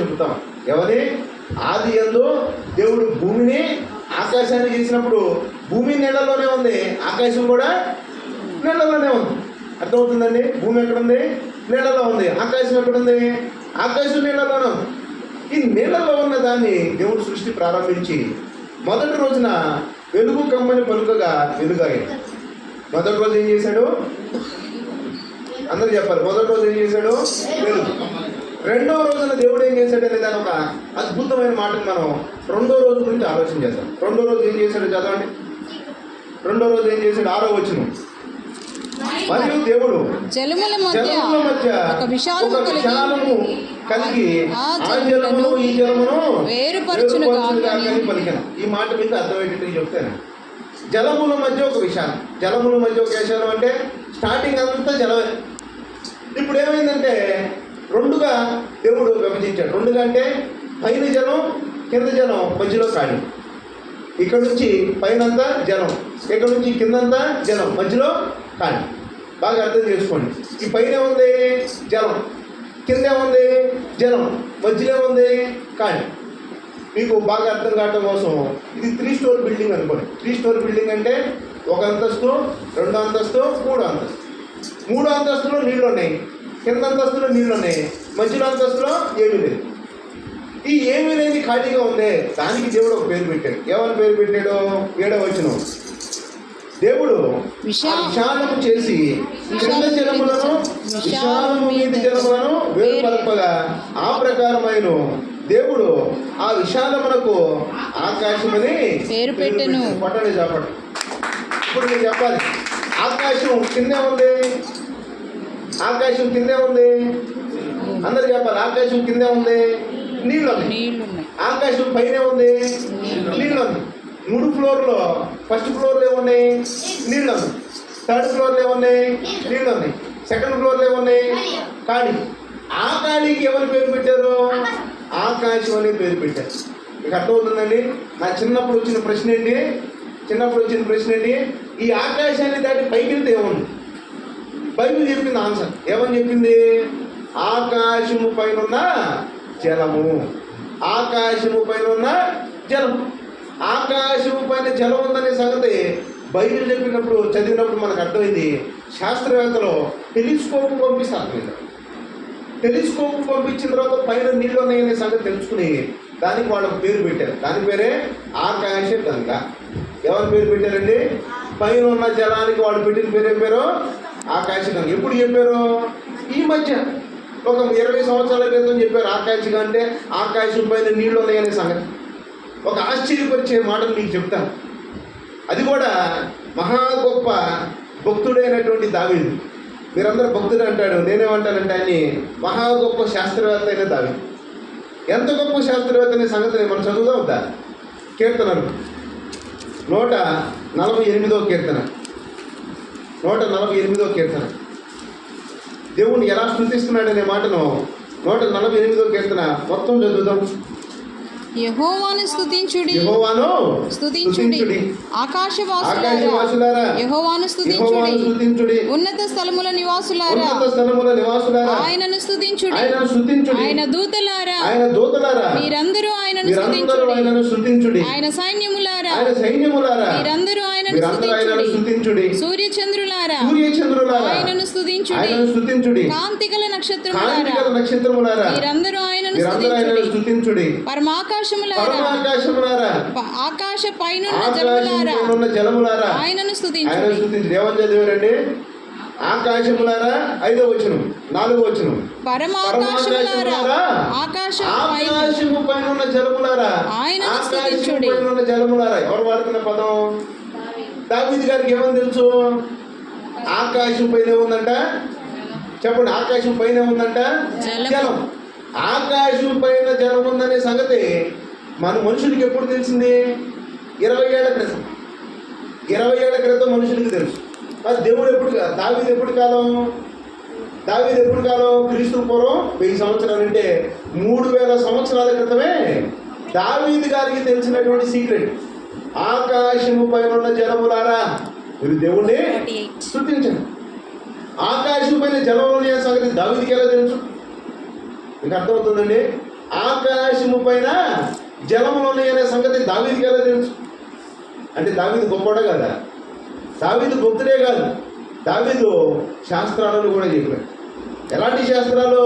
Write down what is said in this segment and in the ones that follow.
చెబుతాం. ఎవరి ఆది యందు దేవుడు భూమిని ఆకాశాన్ని చేసినప్పుడు భూమి నీళ్ళలోనే ఉంది, ఆకాశం కూడా నీళ్ళలోనే ఉంది. అర్థమవుతుందండి? భూమి ఎక్కడుంది? నీళ్ళలో ఉంది. ఆకాశం ఎక్కడుంది? ఆకాశం నీళ్ళలోనే ఉంది. ఈ నీళ్ళలో ఉన్న దాన్ని దేవుడు సృష్టి ప్రారంభించి మొదటి రోజున వెలుగు కమ్మని పలుకగా వెలుగాయింది. మొదటి రోజు ఏం చేశాడు? అందరూ చెప్పాలి. మొదటి రోజు ఏం చేశాడు? వెలుగు. రెండో రోజున దేవుడు ఏం చేశాడు అనే దాని ఒక అద్భుతమైన మాటను మనం రెండో రోజు గురించి ఆలోచన చేద్దాం. రెండో రోజు ఏం చేశాడు చదవండి. రెండో రోజు ఏం చేశాడు? 6వ వచనం. మరియు దేవుడు జలముల మధ్య ఒక విశాలము కలిగి ఆ జలమును ఈ జలమును వేరుపరచునుగాక పలికిన. ఈ మాట మీకు అర్థమయ్యేటట్టు చెప్తాను. జలముల మధ్య ఒక విశాలం, జలముల మధ్య ఒక విశాలం అంటే స్టార్టింగ్ అంతా జలమే. ఇప్పుడు ఏమైందంటే రెండుగా దేవుడు విభజించాడు. రెండుగా అంటే పైన జలం, కింద జలం, మధ్యలో ఖాళీ. ఇక్కడ నుంచి పైనంతా జలం, ఇక్కడ నుంచి కిందంతా జలం, మధ్యలో ఖాళీ. బాగా అర్థం చేసుకోండి. ఈ పైన ఉంది జలం, కింద ఉంది జలం, మధ్యలో ఉంది ఖాళీ. మీకు బాగా అర్థం కావటం కోసం ఇది 3 స్టోర్ బిల్డింగ్ అనుకోండి. 3 స్టోర్ బిల్డింగ్ అంటే 1 అంతస్తు, 2వ అంతస్తు, 3వ అంతస్తు. 3వ అంతస్తులో నీళ్ళు ఉన్నాయి, కింద అంతస్తులో నీళ్ళు ఉన్నాయి, మధ్యలో అంతస్తులో ఏమీ లేదు. ఈ ఏమీ లేని ఖాళీగా ఉంది, దానికి దేవుడు ఒక పేరు పెట్టాడు. ఏమని పేరు పెట్టాడు? 7వ వచనం. దేవుడు విశాలము చేసి కింద జలములను విశాలము మీది జలములను వేరుపరపగా ఆ ప్రకారమైన దేవుడు ఆ విశాలమునకు ఆకాశమని పేరు పెట్టెను. పట్టణి చెప్పండి. ఇప్పుడు నేను చెప్పాలి. ఆకాశం కిందే ఉంది, ఆకాశం కిందే ఉంది. అందరు చెప్పాలి. ఆకాశం కిందే ఉంది, నీళ్ళు ఉన్నాయి. ఆకాశం పైనే ఉంది, నీళ్ళు ఉంది. 3 ఫ్లోర్లో ఫస్ట్ ఫ్లోర్లో ఏమున్నాయి? నీళ్ళు ఉన్నాయి. 3rd ఫ్లోర్లో ఏమున్నాయి? నీళ్ళు ఉన్నాయి. 2nd ఫ్లోర్లో ఏమున్నాయి? ఖాళీ. ఆ ఖాళీకి ఎవరు పేరు పెట్టారు? ఆకాశం అనే పేరు పెట్టారు. మీకు అర్థమవుతుందండి? నా చిన్నప్పుడు వచ్చిన ప్రశ్న ఏంటి? ఈ ఆకాశాన్ని దాటి పైకి వెళ్తే ఏముంది? బైబిల్ చెప్పింది ఆన్సర్. ఏమని చెప్పింది? ఆకాశము పైన జలము, ఆకాశము పైన జలము. ఆకాశము పైన జలం ఉందనే సంగతి బైబిల్ చెప్పినప్పుడు చదివినప్పుడు మనకు అర్థమైంది. శాస్త్రవేత్తలు టెలిస్కోప్ పంపిస్తే అర్థమైంది. టెలిస్కోప్ పంపించిన తర్వాత పైన నీళ్ళు ఉన్నాయనే సంగతి తెలుసుకుని దానికి వాళ్ళకు పేరు పెట్టారు. దాని పేరే ఆకాశ గంగ. ఎవరు పేరు పెట్టారండి? పైన ఉన్న జలానికి వాళ్ళు పెట్టిన పేరు ఏం పేరు? ఆకాశ గంగ. ఎప్పుడు చెప్పారు? ఈ మధ్య ఒక 20 సంవత్సరాల క్రితం చెప్పారు. ఆకాశంగా అంటే ఆకాశం పైన నీళ్ళు ఉన్నాయనే సంగతి. ఒక ఆశ్చర్యపరిచే మాటలు మీకు చెప్తాను. అది కూడా మహా గొప్ప భక్తుడైనటువంటి దావీదు. మీరందరూ భక్తుడు అంటాడు, నేనేమంటానంటే ఆయన్ని మహా గొప్ప శాస్త్రవేత్త అయిన దావీదు. ఎంత గొప్ప శాస్త్రవేత్త అనే సంగతిని మనం చదువుదా వద్దా? కీర్తనలు 148వ కీర్తన, 148వ కీర్తన. దేవుణ్ణి ఎలా స్తుతిస్తున్నాడనే మాటను 148వ కీర్తన మొత్తం చదువుదాం. యెహోవాను స్తుతించుడి, ఆకాశవాసులారా యెహోవాను స్తుతించుడి, ఉన్నత స్థలముల నివాసులారా ఆయనను స్తుతించుడి, ఆయన దూతలారా మీరందరూ ఆయనను స్తుతించుడి, ఆయన సైన్యములారా మీరందరూ ఆయనను స్తుతించుడి, సూర్యచంద్రులారా ఆయనను స్తుతించుడి, కాంతిగల నక్షత్రములారా మీరందరూ ఆయనను స్తుతించుడి, పరమాకాశములారా ఆకాశ పైనున్న జలములారా ఆయనను స్తుతించుడి. ఏమని చదివారండి? ఆకాశములారా 5వ వచనం, 4వ వచనం. పరమాకాశములారా ఆకాశము పైన ఉన్న జలములారా ఆయనను స్తుతించుడి. పైన జలములారా ఎవరు వాడుతున్న పదం? దావీదు గారికి ఏమని తెలుసు? ఆకాశం పైన ఉందంట. చెప్పండి. ఆకాశం పైన ఉందంట జలం. ఆకాశం పైన జలం ఉందనే సంగతి మన మనుషులకి ఎప్పుడు తెలిసింది? 20 ఏళ్ల క్రితం. 20 ఏళ్ల క్రితం మనుషులకి తెలుసు. అది దేవుడు ఎప్పుడు? దావీదు ఎప్పుడు కాలం? క్రీస్తు పూర్వం 1000 సంవత్సరాలు అంటే 3000 సంవత్సరాల క్రితమే దావీదు గారికి తెలిసినటువంటి సీక్రెట్. ఆకాశము పైన ఉన్న జలములారా మీరు దేవుణ్ణి స్తుతించండి. ఆకాశం పైన జలం అనే సంగతి దావీదుకి ఎలా తెలుసు? మీకు అర్థమవుతుందండి? ఆకాశము పైన జలములు ఉన్నాయనే సంగతి దావీదుకి ఎలా తెలుసు? అంటే దావీదు గొప్పవాడే కదా, దావీదు భక్తుడే కాదు, దావీదు శాస్త్రాలను కూడా చెప్పాడు. ఎలాంటి శాస్త్రాలు?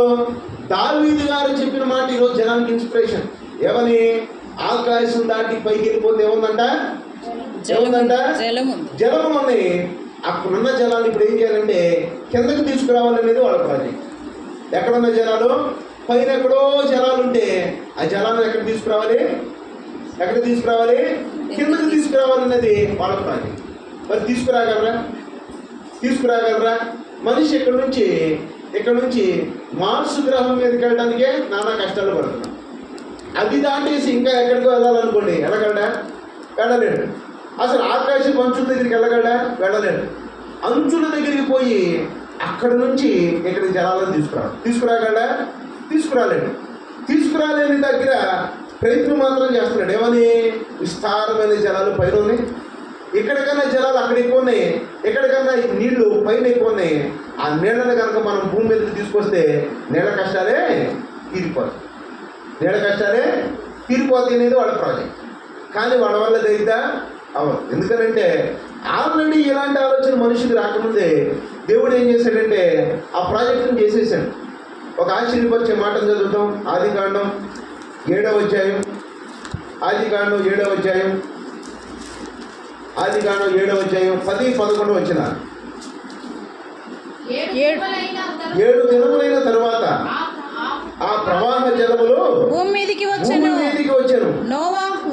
దావీదు గారు చెప్పిన మాట ఈరోజు జనానికి ఇన్స్పిరేషన్. ఏమని? ఆకాశం దాటి పైకి వెళ్ళిపోతే ఏముందంట? జలము ఉన్నాయి. అక్కడున్న జలాలు ఇప్పుడు ఏం చేయాలంటే కిందకి తీసుకురావాలనేది వాళ్ళ ప్రాజెక్ట్. ఎక్కడున్న జలాలు? పైన ఎక్కడో జలాలు ఉంటే ఆ జలాలను ఎక్కడ తీసుకురావాలి? కిందకి తీసుకురావాలనేది వాళ్ళ ప్రాజెక్ట్. మరి తీసుకురాగలరా? మనిషి ఇక్కడ నుంచి మార్స్ గ్రహం మీదకి వెళ్ళడానికే నానా కష్టాలు పడుతున్నాం. అది దాటేసి ఇంకా ఎక్కడికి వెళ్ళాలనుకోండి, వెళ్ళలేడు. అసలు ఆకాశం అంచుల దగ్గరికి వెళ్ళలేడు. అంచుల దగ్గరికి పోయి అక్కడ నుంచి ఇక్కడికి జలాలను తీసుకురాలేడు. తీసుకురాలేని దగ్గర ప్రయత్నం మాత్రం చేస్తున్నాడు. ఏమని? విస్తారమైన జలాలు పైన ఉన్నాయి, ఎక్కడికన్నా జలాలు అక్కడ ఎక్కువ ఉన్నాయి, ఎక్కడికన్నా నీళ్లు పైన ఎక్కువ ఉన్నాయి. ఆ నీళ్ళని కనుక మనం భూమి మీదకి తీసుకొస్తే నీళ్ళ కష్టాలే తీరిపోతాయి అనేది వాళ్ళ ప్రాజెక్ట్. కానీ వాళ్ళ వల్ల దైతే అవ్వదు. ఎందుకనంటే ఆల్రెడీ ఇలాంటి ఆలోచన మనిషికి రాకముందే దేవుడు ఏం చేశాడంటే ఆ ప్రాజెక్టును చేసేసాడు. ఒక ఆశ్చర్యపరిచే మాటను చదువుతాం. ఆదికాండం 7వ అధ్యాయం. ఆదికాండం 7వ అధ్యాయం 10-11 వచ్చిన. 7 దినములైన తరువాత ఆ ప్రవాహ జలములు భూమి మీదికి వచ్చెను.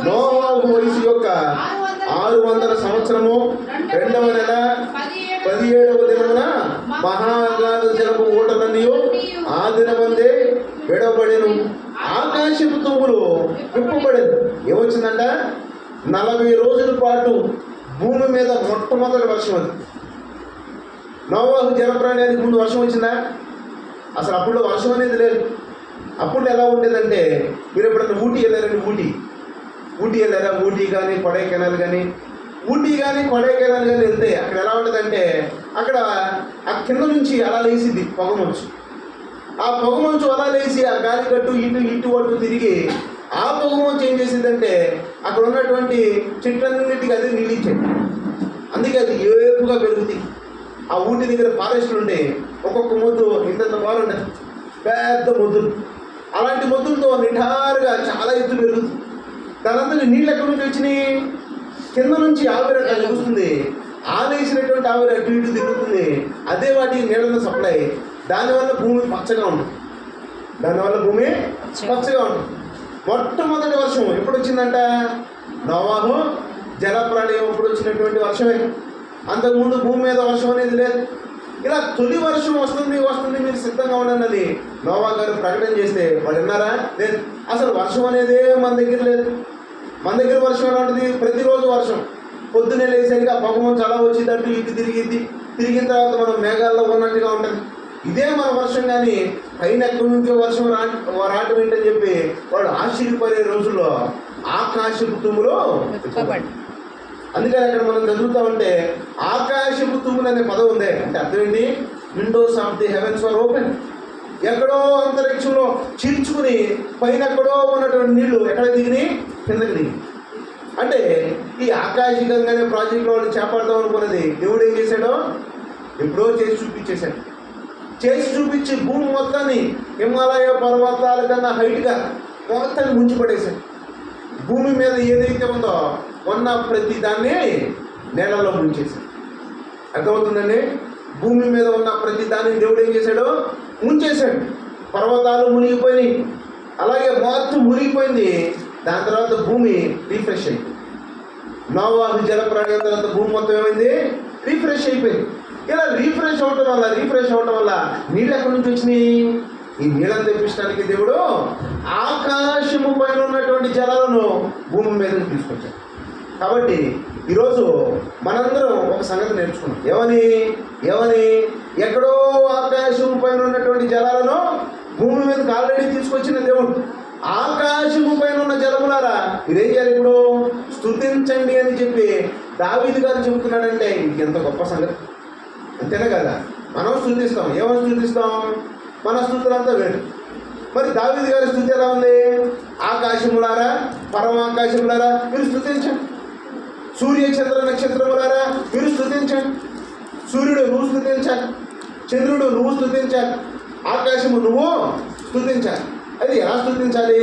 నోవాహు వయసు యొక్క 600 సంవత్సరము 2వ నెల 17వ దినమున మహాగాధ జలపు ఊటలన్నీ ఆ దినమందే విడవబడెను. ఆకాశపు తూములు విప్పబడేది. ఏమొచ్చిందంట? 40 రోజుల పాటు భూమి మీద మొట్టమొదటి వర్షం. అది నోవాహు జలప్రాణానికి ముందు వర్షం వచ్చిందా? అసలు అప్పుడు వర్షం అనేది లేదు. అప్పుడు ఎలా ఉండేదంటే, మీరు ఎప్పుడైనా ఊటీ వెళ్ళారండి? ఊటీ వెళ్ళారా? ఊటీ కానీ కొడైకెనాల్ కానీ వెళ్తే అక్కడ ఎలా ఉంటుందంటే, అక్కడ ఆ కింద నుంచి అలా లేసిద్ది పొగమంచు. ఆ పొగమంచు అలా లేచి ఆ గాలి కట్టు ఇటు అటు తిరిగి ఆ పొగమంచు ఏం చేసిందంటే అక్కడ ఉన్నటువంటి చెట్లన్నిటికీ అది నిలిచింది. అందుకే అది ఏపుగా పెరుగుతుంది. ఆ ఊటి దగ్గర ఫారెస్ట్లు ఉండే ఒక్కొక్క మొద్దు ఇంత బాగుంటుంది, పెద్ద మొద్దులు. అలాంటి మొద్దులతో నిఠారుగా చాలా ఎత్తు పెరుగుతుంది. దానంతా నీళ్ళు ఎక్కడి నుంచి వచ్చినాయి? కింద నుంచి ఆవిరి అట్లా లెగుస్తుంది. ఆవేసినటువంటి ఆవిరి అటు ఇటు తిరుగుతుంది. అదే వాటి నీళ్ళను సప్లై. దానివల్ల భూమి పచ్చగా ఉంటుంది. మొట్టమొదటి వర్షం ఎప్పుడు వచ్చిందంట? నోవాహు జలప్రళయం ఎప్పుడు వచ్చినటువంటి వర్షమే. అంతకుముందు భూమి మీద వర్షం అనేది లేదు. ఇలా తొలి వర్షం వస్తుంది మీరు సిద్ధంగా ఉండండి నోవా గారు ప్రకటన చేస్తే వాళ్ళు విన్నారా? లేదు. అసలు వర్షం అనేదే మన దగ్గర లేదు. మన దగ్గర వర్షం ఎలా ఉంటుంది? ప్రతిరోజు వర్షం. పొద్దున్నే లేసరిగా పొగమంచు అలా వచ్చింది, అటు ఇటు తిరిగిన తర్వాత మనం మేఘాల్లో ఉన్నట్టుగా ఉంటుంది. ఇదే మన వర్షం. కానీ పైన ఎక్కడి నుంచో వర్షం రావటం ఏంటని చెప్పి వాడు ఆశ్చర్యపడే రోజుల్లో ఆకాశపు తుమ్ములో. అందుకని అక్కడ మనం చదువుతామంటే ఆకాశపు తుమ్ములు అనే పదం ఉందే. అంటే అర్థం ఏంటి? Windows of the heavens were open. ఎక్కడో అంతరిక్షంలో చీల్చుకుని పైన ఎక్కడో ఉన్నటువంటి నీళ్లు ఎక్కడ దిగినాయి? కిందకి దిగి. అంటే ఈ ఆకాశికంగానే ప్రాజెక్టులో వాళ్ళు చేపడదాం అనుకున్నది దేవుడు ఏం చేశాడో ఎప్పుడో చేసి చూపించి భూమి మొత్తాన్ని హిమాలయ పర్వతాల కన్నా హైట్గా మొత్తాన్ని ముంచిపడేశాడు. భూమి మీద ఏదైతే ఉందో ఉన్న ప్రతి దాన్ని నేలలో ముంచేశాడు. అర్థమవుతుందండి? భూమి మీద ఉన్న ప్రతి దాన్ని దేవుడు ఏం చేశాడో ముంచేశాడు. పర్వతాలు మునిగిపోయినాయి, అలాగే మొత్తం మునిగిపోయింది. దాని తర్వాత భూమి రీఫ్రెష్ అయింది. నోవాహు జలప్రళయం తర్వాత భూమి మొత్తం ఏమైంది? రీఫ్రెష్ అయిపోయింది. ఇలా రీఫ్రెష్ అవటం వల్ల నీళ్ళు ఎక్కడి నుంచి వచ్చినాయి? ఈ నీళ్ళని తెప్పించడానికి దేవుడు ఆకాశము పైన ఉన్నటువంటి జలాలను భూమి మీద తీసుకొచ్చాడు. కాబట్టి ఈరోజు మనందరం ఒక సంగతి నేర్చుకున్నాం. ఏమని? ఎక్కడో ఆకాశం పైన ఉన్నటువంటి జలాలను భూమి మీదకి ఆల్రెడీ తీసుకొచ్చిన దేవుడు. ఆకాశము పైన ఉన్న జలములారా మీరేం చేయాలి? ఇప్పుడు స్తుతించండి అని చెప్పి దావీదు గారు చెబుతున్నాడంటే ఇంకెంత గొప్ప సంగతి. అంతేనా కదా? మనం స్తుతిస్తాం. ఏమని స్తుతిస్తాం? మన స్తుతులంతా వేరు. మరి దావీదు గారి స్తుతి ఎలా ఉంది? ఆకాశములారా, పరమాకాశములారా మీరు స్తుతించండి. సూర్య చంద్ర నక్షత్రములారా మీరు స్తుతించండి. సూర్యుడు నువ్వు స్తుతించాలి, చంద్రుడు నువ్వు స్తుతించాలి, ఆకాశము నువ్వు స్తుతించాలి. అది ఎలా స్తుతించాలి?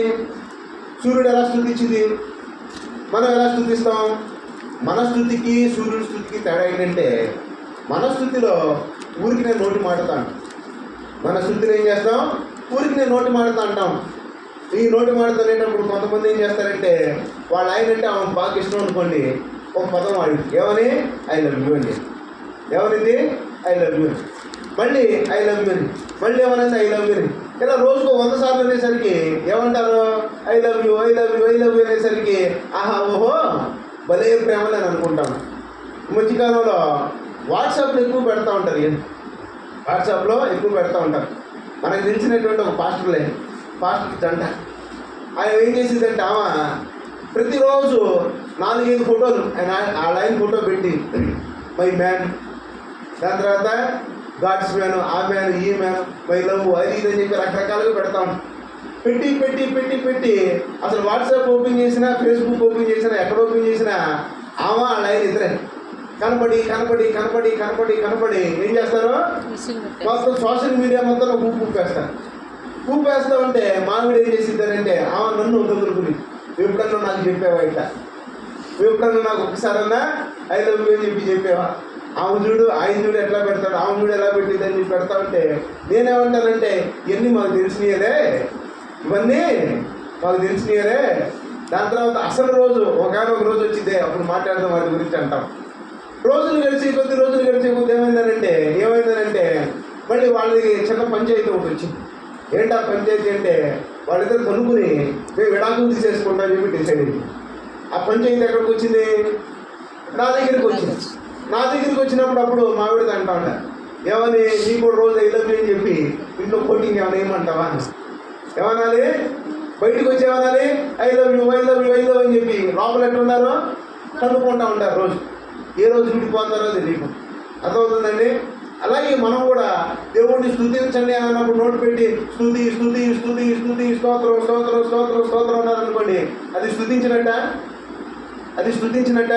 సూర్యుడు ఎలా స్తుతించింది, మనం ఎలా స్తుతిస్తాం? మన స్థుతికి సూర్యుడి స్థుతికి తేడా ఏంటంటే, మన స్థుతిలో ఊరికి నేను నోటి మాటతాను. మన స్థుతిలో ఏం చేస్తాం? ఊరికి నేను నోటి మాటతా అంటాం. ఈ నోటి మాటతో అనేటప్పుడు కొంతమంది ఏం చేస్తారంటే, వాళ్ళ ఆయన అంటే ఆమె బాగా ఇష్టం అనుకోండి, ఒక పదం వాడి ఏమని ఐ లవ్ యూ అండి. ఏమనింది? I love you. మళ్ళీ ఐ లవ్ యూ అని, మళ్ళీ ఏమనేది ఐ లవ్ యూ అని. ఇలా రోజుకు 100 సార్లు అనేసరికి ఏమంటారు? I love you, I love you, I love you అనేసరికి ఆహా ఓహో భలే ప్రేమలు అని అనుకుంటాను. మధ్యకాలంలో వాట్సాప్లో ఎక్కువ పెడతా ఉంటారు. వాట్సాప్లో ఎక్కువ పెడతా ఉంటారు. మనకు తెలిసినటువంటి ఒక పాస్టర్ జంట ఆయన ఏం చేసిందంటే, ఆమె ప్రతిరోజు 4-5 ఫోటోలు ఆ లైన్ ఫోటో పెట్టి మై మ్యాన్, దాని తర్వాత గాడ్స్ మ్యాన్, ఆ మ్యాన్, ఈ మ్యాన్, మై లవ్, అది ఇది అని చెప్పి రకరకాలుగా పెడతా ఉంటాం. పెట్టి పెట్టి పెట్టి పెట్టి అసలు వాట్సాప్ ఓపెన్ చేసినా, ఫేస్బుక్ ఓపెన్ చేసినా, ఎక్కడ ఓపెన్ చేసినా ఆమె ఆ లైన్ ఇద్దరే కనపడి కనపడి కనపడి కనపడి కనపడి ఏం చేస్తారు? మొత్తం సోషల్ మీడియా మొత్తం ఊపేస్తారు. ఊపేస్తూ ఉంటే మామిడి ఏం చేసిద్దానంటే, ఆమె నన్ను వదులుకుని ఎప్పుడన్నా నాకు చెప్పావా, ఇట్లా ఎప్పుడన్నా నాకు ఒకసారన్నా ఐ లవ్ యూ అని చెప్పావా? ఆమె చూడు, ఆయన చూడు ఎట్లా పెడతాడు, ఆమె చూడు ఎలా పెట్టిద్దని చెప్పి పెడతా ఉంటే నేనేమంటానంటే, ఇవన్నీ మాకు తెలిసినయలే, ఇవన్నీ మాకు తెలిసినయలే. దాని తర్వాత అసలు రోజు ఒకనొక రోజు వచ్చిందే, అప్పుడు మాట్లాడదాం వాటి గురించి అంటాం. రోజులు గడిచి కొద్ది ఏమైందనంటే మళ్ళీ వాళ్ళకి చిన్న పంచాయతీ ఒకటి వచ్చింది. ఏంటి ఆ పంచాయతీ అంటే, వాళ్ళిద్దరు కొనుక్కుని మేము విడాకులు తీసేసుకుంటామని చెప్పి డిసైడ్ అయింది. ఆ పంచాయతీ ఎక్కడికి వచ్చింది? నా దగ్గరికి వచ్చింది. నా దగ్గరికి వచ్చినప్పుడు అప్పుడు మావిడికి అంటా ఉండ, ఏమని నీకు కూడా రోజు ఐ లవ్ యూ అని చెప్పి ఇంట్లో కోటింగ్ ఏమైనా ఏమంటావా అని. ఏమనాలి? బయటకు వచ్చి ఏమనాలి? I love you, I love you, I love అని చెప్పి లోపల ఎట్లున్నారో కనుక్కుంటా ఉంటారు. రోజు ఏ రోజు విడిపోతారో తెలియదు. అర్థమవుతుందండి? అలాగే మనం కూడా దేవుడిని స్తుతించండి అన్నప్పుడు నోటు పెట్టి స్తుతి స్తుతి స్తుతి స్తుతి స్తోత్రం స్తోత్రం స్తోత్రం స్తోత్రం అన్నారనుకోండి, అది స్తుతించినట్ట.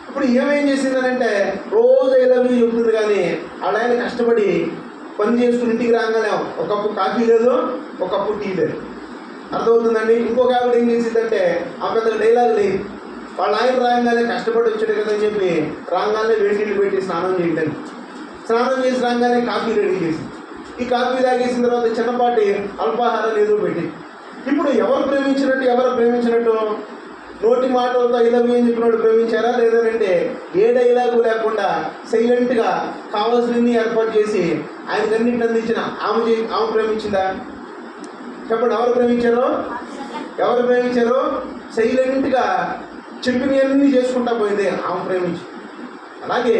ఇప్పుడు ఏమేం చేసిందనంటే, రోజు ఐ లవ్ యూ చెబుతుంది, కానీ ఆయన కష్టపడి పని చేసుకుని ఇంటికి రాగానే ఒక కప్పు కాఫీ లేదు, ఒక కప్పు టీ లేదు. అర్థమవుతుందండి? ఇంకొక ఆవిడ ఏం చేసిందంటే, ఆ పెద్ద డైలాగ్ లేదు, వాళ్ళ ఆయన రాగానే కష్టపడి వచ్చాడు కదని చెప్పి రాగానే వేడి నీళ్ళు పెట్టి స్నానం చేసి రాగానే కాఫీ రెడీ చేసి, ఈ కాఫీ తాగేసిన తర్వాత చిన్నపాటి అల్పాహారాలు ఏదో పెట్టి, ఇప్పుడు ఎవరు ప్రేమించినట్టు నోటి మాటలతో ఐ లవ్ యూ అని చెప్పినోడు ప్రేమించారా? లేదంటే ఏ డైలాగు లేకుండా సైలెంట్గా కావాల్సినవి ఏర్పాటు చేసి ఆయనకు అన్నింటిని అందించిన ఆమె ప్రేమించిందా? చెప్పండి, ఎవరు ప్రేమించారో? సైలెంట్గా చెప్పినవన్నీ చేసుకుంటా పోయింది ఆమె ప్రేమించి. అలాగే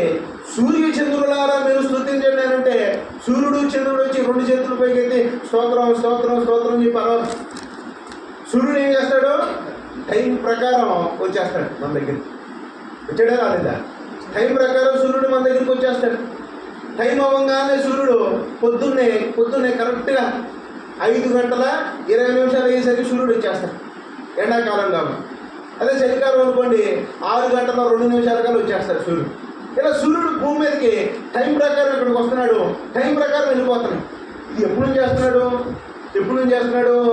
సూర్య చంద్రులారా మీరు స్తుతించండి అని అంటే, సూర్యుడు చంద్రుడు వచ్చి 2 చేతుల పైకి అయితే స్తోత్రం స్తోత్రం స్తోత్రం చెప్పారు. సూర్యుడు ఏం చేస్తాడు? టైం ప్రకారం వచ్చేస్తాడు మన దగ్గరికి. వచ్చాడా రాలేదా? టైం ప్రకారం సూర్యుడు మన దగ్గరికి వచ్చేస్తాడు. టైం అవ్వగానే సూర్యుడు పొద్దున్నే కరెక్ట్గా 5:20 అయ్యేసరికి సూర్యుడు వచ్చేస్తాడు. ఎండాకాలం కాబట్టి. అదే చలికాలం అనుకోండి, 6:02 కల్లా వచ్చేస్తాడు సూర్యుడు. ఇలా సూర్యుడు భూమి మీదకి టైం ప్రకారం ఇక్కడికి వస్తున్నాడు, టైం ప్రకారం వెళ్ళిపోతున్నాడు. ఇది ఎప్పుడు నుంచి చేస్తున్నాడు?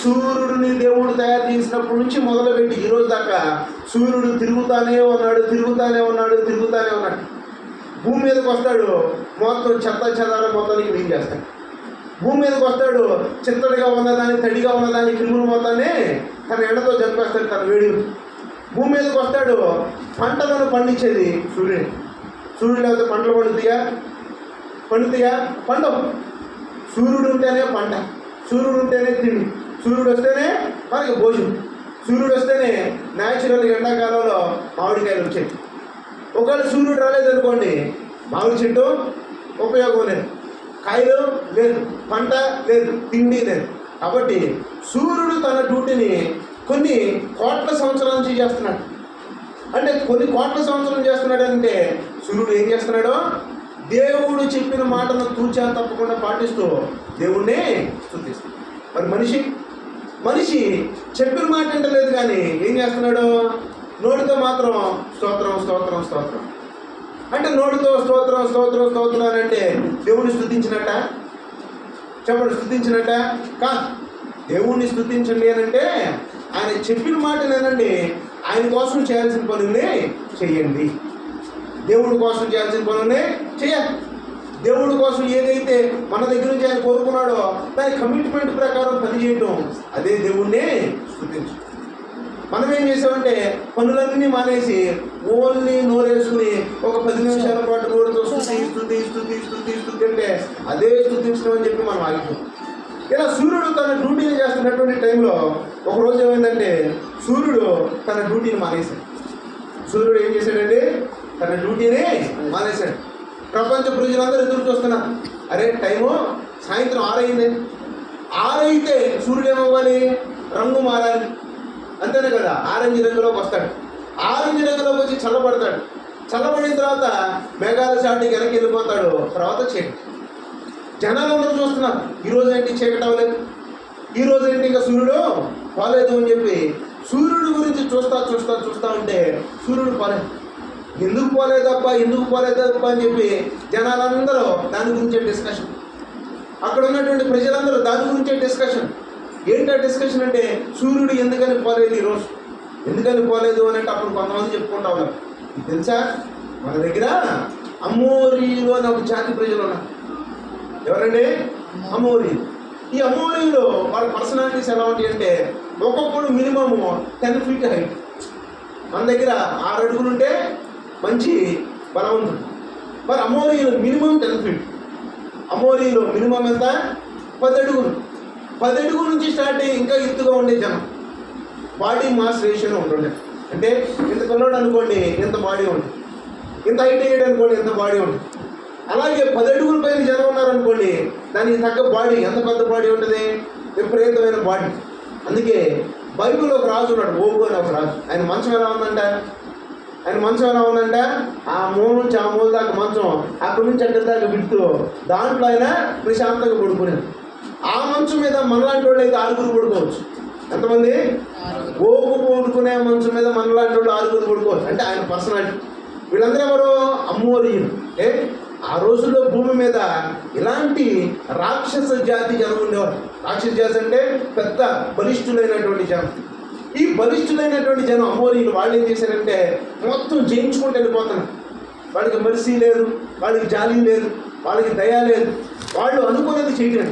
సూర్యుడిని దేవుడు తయారు చేసినప్పటి నుంచి మొదలుపెట్టి ఈరోజు దాకా సూర్యుడు తిరుగుతానే ఉన్నాడు. భూమి మీదకి వస్తాడు, మొత్తం చెదారం మొత్తానికి క్లీన్ చేస్తాడు. భూమి మీదకి వస్తాడు, చిత్తడిగా ఉన్నదాన్ని, తడిగా ఉన్నదాన్ని, క్రిములు మొత్తాన్ని తన ఎండతో చంపేస్తాడు, తన వేడి. భూమి మీదకి వస్తాడు, పంటలను పండించేది సూర్యుడు లేకపోతే పంటలు పండుతాయా? పండవు. సూర్యుడు ఉంటేనే పంట, సూర్యుడు ఉంటేనే తిండి, సూర్యుడు వస్తేనే మనకి భోజనం, సూర్యుడు వస్తేనే న్యాచురల్గా ఎండాకాలంలో మామిడికాయలు వచ్చాయి. ఒకవేళ సూర్యుడు రాలేదనుకోండి, మామిడి చెట్టు ఉపయోగం లేదు, కాయలు లేదు, పంట లేదు, తిండి లేదు. కాబట్టి సూర్యుడు తన డ్యూటీని కొన్ని కోట్ల సంవత్సరాల నుంచి చేస్తున్నాడు. అంటే కొన్ని కోట్ల సంవత్సరం చేస్తున్నాడంటే సూర్యుడు ఏం చేస్తున్నాడు? దేవుడు చెప్పిన మాటను తూచా తప్పకుండా పాటిస్తూ దేవుణ్ణి స్తుతిస్తాడు. మరి మనిషి చెప్పిన మాట వింటలేదు, కానీ ఏం చేస్తున్నాడు? నోటితో మాత్రం స్తోత్రం స్తోత్రం స్తోత్రం అంటే, నోటితో స్తోత్రం స్తోత్రం స్తోత్రం అని అంటే దేవుణ్ణి స్తుతించినట్ట? చెప్పండి, స్తుతించినట్ట కాదు. దేవుణ్ణి స్తుతించండి అని అంటే ఆయన చెప్పిన మాట వినండి, ఆయన కోసం చేయాల్సిన పనుల్ని చెయ్యండి. దేవుడి కోసం చేయాల్సిన పనుల్ని చేయాలి. దేవుడి కోసం ఏదైతే మన దగ్గర నుంచి ఆయన కోరుకున్నాడో దాని కమిట్మెంట్ ప్రకారం పనిచేయటం, అదే దేవుణ్ణి స్తుతించు. మనం ఏం చేసామంటే పనులన్నీ మానేసి ఓన్లీ నోరేసుకుని ఒక 10 నిమిషాల పాటు నోరుతో స్తుతి స్తుతి స్తుతి స్తుతి స్తుతి అంటే అదే స్తుతించడం అని చెప్పి మనం ఆగిపోతాం. ఇలా సూర్యుడు తన డ్యూటీని చేస్తున్నటువంటి టైంలో ఒకరోజు ఏమైందంటే సూర్యుడు తన డ్యూటీని మానేశాడు. సూర్యుడు ఏం చేశాడండి? తన డ్యూటీని మానేశాడు. ప్రపంచ ప్రజలందరూ ఎదురు చూస్తున్నారు. అరే, టైము సాయంత్రం 6 అయింది. 6 అయితే సూర్యుడు ఏమవ్వాలి? రంగు మారాలి, అంతేనే కదా? ఆరెంజ్ రంగులోకి వస్తాడు. ఆరెంజ్ రంగులోకి వచ్చి చల్లబడతాడు. చల్లబడిన తర్వాత మేఘాల చాటుకి వెనక్కి వెళ్ళిపోతాడు. తర్వాత చీకటి. జనాలందరూ చూస్తున్నారు, ఈరోజు ఏంటి చీకటి అవ్వలేదు, ఈరోజు ఏంటి ఇంకా సూర్యుడు పోలేదు అని చెప్పి సూర్యుడు గురించి చూస్తా చూస్తా చూస్తా ఉంటే సూర్యుడు పోలేదు. ఎందుకు పోలేదబ్బా, ఎందుకు పోలేదబ్బా అని చెప్పి జనాలందరూ దాని గురించే డిస్కషన్. అక్కడ ఉన్నటువంటి ప్రజలందరూ దాని గురించే డిస్కషన్. ఏంటా డిస్కషన్ అంటే సూర్యుడు ఎందుకని పోలేదు ఈరోజు, ఎందుకని పోలేదు అని అంటే అప్పుడు కొంతమంది చెప్పుకుంటా ఉన్నారు. తెలుసా, మన దగ్గర అమోరీలో అని ఒక జాతి ప్రజలు ఉన్నారు. ఎవరండి? అమోరీలు. ఈ అమోరీలో వాళ్ళ పర్సనాలిటీస్ ఎలా ఉంటాయి అంటే ఒక్కొక్కడు మినిమము 10 feet హైట్. మన దగ్గర 6 అడుగులు ఉంటే మంచి బలవంతుడు. మరి అమోరీలు మినిమం 10 feet. అమోరీలో మినిమం ఎంత? 10 అడుగులు. 10 అడుగుల నుంచి స్టార్ట్ అయ్యి ఇంకా ఎత్తుగా ఉండే జనం. బాడీ మాస్ రేషియో ఉంటుండే. అంటే ఇంత పిల్లడు అనుకోండి ఎంత బాడీ ఉంటుంది, ఇంత హైట్ అయ్యాడు అనుకోండి ఎంత బాడీ ఉంటుంది. అలాగే 10 అడుగుల పైన జనం ఉన్నారనుకోండి, దానికి తగ్గ బాడీ ఎంత పెద్ద బాడీ ఉంటుంది? విపరీతమైన బాడీ. అందుకే బైబిల్లో ఒక రాజు ఉన్నాడు, ఓగు అని ఒక రాజు. ఆయన మంచం ఎలా ఉందంట? ఆ మూల నుంచి ఆ మూల దాకా మంచం, అక్కడి నుంచి అక్కడి దాకా విడుతూ దాంట్లో ఆయన ప్రశాంతంగా పడుకునేది. ఆ మంచం మీద మనలాంటి వాళ్ళు అయితే 6 పడుకోవచ్చు. ఎంతమంది? ఓగు పడుకునే మంచం మీద మనలాంటి వాళ్ళు 6 పడుకోవచ్చు. అంటే ఆయన పర్సనాలిటీ. వీళ్ళందరూ ఎవరు? అమోరీయులు. అంటే ఆ రోజుల్లో భూమి మీద ఇలాంటి రాక్షస జాతి జనం ఉండేవారు. రాక్షస జాతి అంటే పెద్ద బలిష్ఠులైనటువంటి జనం. ఈ బలిష్ఠులైనటువంటి జనం అమోరీయులు. వాళ్ళు ఏం చేశారంటే మొత్తం జయించుకుంటూ వెళ్ళిపోతున్నారు. వాళ్ళకి మర్సీ లేదు, వాళ్ళకి జాలి లేదు, వాళ్ళకి దయ లేదు. వాళ్ళు అనుకున్నది చేయడం.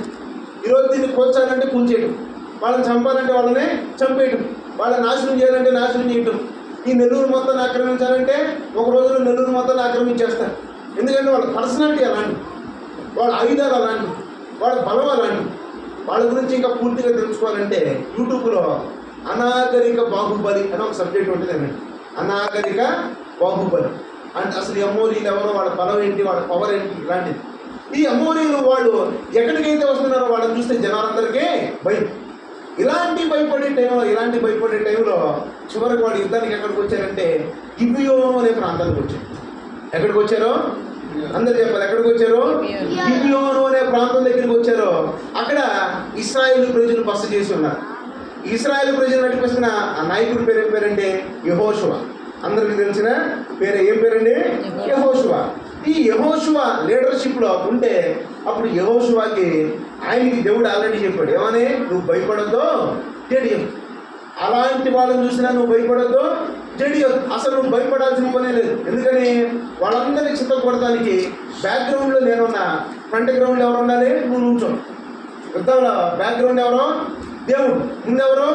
ఈరోజు దీన్ని కూల్చాలంటే కూల్చేయడం, వాళ్ళని చంపాలంటే వాళ్ళని చంపేయటం, వాళ్ళని నాశనం చేయాలంటే నాశనం చేయటం. ఈ నెల్లూరు మొత్తాన్ని ఆక్రమించాలంటే ఒక రోజులో నెల్లూరు మొత్తాన్ని ఆక్రమించేస్తారు. ఎందుకంటే వాళ్ళ పర్సనాలిటీ అలాంటి, వాళ్ళ ఆయుధాలు అలాంటి, వాళ్ళ బలం అలాంటి. వాళ్ళ గురించి ఇంకా పూర్తిగా తెలుసుకోవాలంటే యూట్యూబ్లో అనాగరిక బాహుబలి అని ఒక సబ్జెక్ట్ ఉంటుంది అండి. అనాగరిక బాహుబలి అంటే అసలు అమోరీలు ఎవరో, వాళ్ళ బలం ఏంటి, వాళ్ళ పవర్ ఏంటి, ఇలాంటిది. ఈ అమోరీలు వాళ్ళు ఎక్కడికైతే వస్తున్నారో వాళ్ళని చూస్తే జనాలందరికీ భయం. ఇలాంటి భయపడే టైంలో చివరికి వాళ్ళు యుద్ధానికి ఎక్కడికి వచ్చారంటే గిబియోను అనే ప్రాంతానికి వచ్చారు. ఎక్కడికి వచ్చారో అందరు చెప్పారు. ఎక్కడికి వచ్చారు? గిబియోను అనే ప్రాంతం దగ్గరికి వచ్చారు. అక్కడ ఇశ్రాయేలు ప్రజలు బస చేసి ఉన్నారు. ఇశ్రాయేలు ప్రజలు నడిపిస్తున్న ఆ నాయకుడి పేరు ఏం పేరండి? యెహోషువ. అందరికి తెలిసిన పేరు ఏం పేరండి? యెహోషువ. ఈ యెహోషువ లీడర్షిప్లో ఉంటే అప్పుడు యెహోషువకి ఆయనకి దేవుడు ఆల్రెడీ చెప్పాడు, ఏమని? నువ్వు భయపడద్దు, జడియం. అలాంటి వాళ్ళని చూసినా నువ్వు భయపడద్దు, జడియం. అసలు నువ్వు భయపడాల్సిన పనే లేదు. ఎందుకని? వాళ్ళందరినీ చిత్తపడటానికి బ్యాక్గ్రౌండ్లో నేనున్నా. ఫ్రంట్ గ్రౌండ్లో ఎవరు ఉండాలి? నువ్వు నుంచో. యుద్ధంలో బ్యాక్గ్రౌండ్ ఎవరో? దేవుడు. ముందెవరో?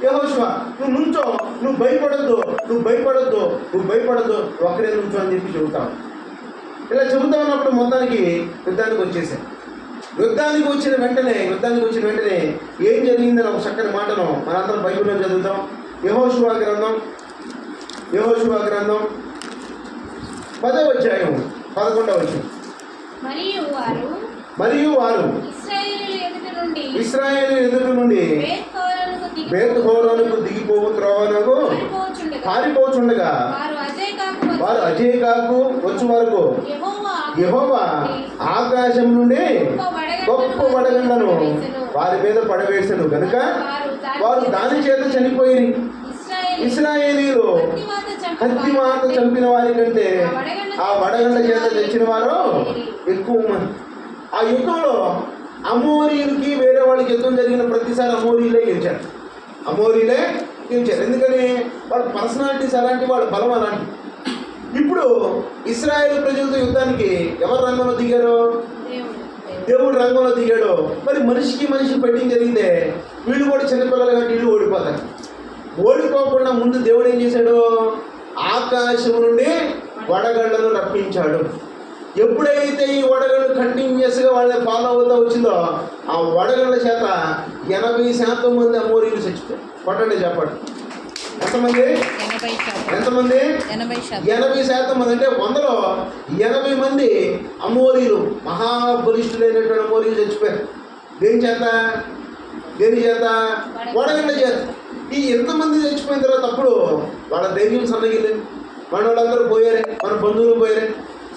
యెహోషువ. నువ్వు నుంచో, నువ్వు భయపడద్దు, ఒక్కడే నుంచో అని చెప్పి చెబుతావు. ఇలా చెబుతా ఉన్నప్పుడు మొత్తానికి యుద్ధానికి వచ్చేసాను. యుద్ధానికి వచ్చిన వెంటనే ఏం జరిగిందని ఒక చక్కని మాటను మనందరం బైబిల్లో చదువుతాం. యెహోషువ గ్రంథం 10వ అధ్యాయం 11వ వచనం. మరియు వారు ఇశ్రాయేలు ఎదుట నుండి బేత్‌హోరోనుకు దిగిపోవు త్రోవనకు పారిపోచుండగా వారు అజేకాకు వచ్చు వరకు యెహోవా ఆకాశం నుండి గొప్ప వడగండ్లను వారి మీద పడవేసెను గనుక వారు దాని చేత చనిపోయి ఇశ్రాయేలీలు కత్తివాత చంపిన వారి కంటే ఆ వడగండ్ల చేత తెచ్చిన వారు ఎక్కువ మంది. ఆ యుద్ధంలో అమోరీలకి వేరే వాళ్ళకి యుద్ధం జరిగిన ప్రతిసారి అమోరీలే గెలిచారు. అమోరీలే గెలిచారు. ఎందుకని వాళ్ళ పర్సనాలిటీస్ అలాంటి, వాళ్ళ బలం అలాంటి. ఇప్పుడు ఇశ్రాయేలు ప్రజలతో యుద్ధానికి ఎవరు రంగంలో దిగారు? దేవుడు రంగంలో దిగాడు. మరి మనిషికి మనిషి ఫైటింగ్ జరిగిందే, వీళ్ళు కూడా చిన్నపిల్లలు కాబట్టి వీళ్ళు ఓడిపోతారు. ఓడిపోకుండా ముందు దేవుడు ఏం చేశాడు? ఆకాశం నుండి వడగళ్లను రప్పించాడు. ఎప్పుడైతే ఈ వడగళ్ళు కంటిన్యూస్గా వాళ్ళని ఫాలో అవుతూ వచ్చిందో ఆ వడగళ్ళ చేత 80% మంది అమోరీలు చచ్చిపోయారు. కొట్టండి చెప్పండి. ఎంతమంది? 80% మంది. అంటే 100లో 80 మంది అమోరీలు, మహాబలిష్ఠులైనటువంటి అమోరీలు చచ్చిపోయారు. దేని చేత? వడగళ్ళ చేత. ఈ ఎంతమంది చచ్చిపోయిన తర్వాత అప్పుడు వాళ్ళ ధైర్యం సన్నగిలేదు. మన వాళ్ళందరూ పోయారే, మన బంధువులు పోయారే,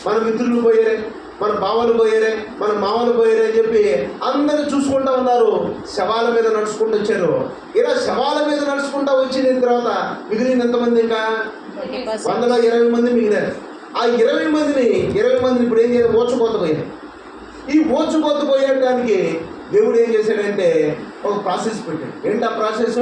మన మిత్రులు పోయారే, మన బావలు పోయారే, మన మామలు పోయారే అని చెప్పి అందరూ చూసుకుంటూ ఉన్నారు. శవాల మీద నడుచుకుంటూ వచ్చారు. ఇలా శవాల మీద నడుచుకుంటూ వచ్చిన తర్వాత మిగిలిన ఎంతమంది? ఇంకా 100లో 20 మంది మిగిలారు. ఆ 20 మందిని ఇప్పుడు ఏం చేయాలి? ఓచుకోత పోయారు. ఈ ఓచుకోత పోయడానికి దేవుడు ఏం చేశాడంటే ఒక ప్రాసెస్ పెట్టాడు. ఏంటి ఆ ప్రాసెస్?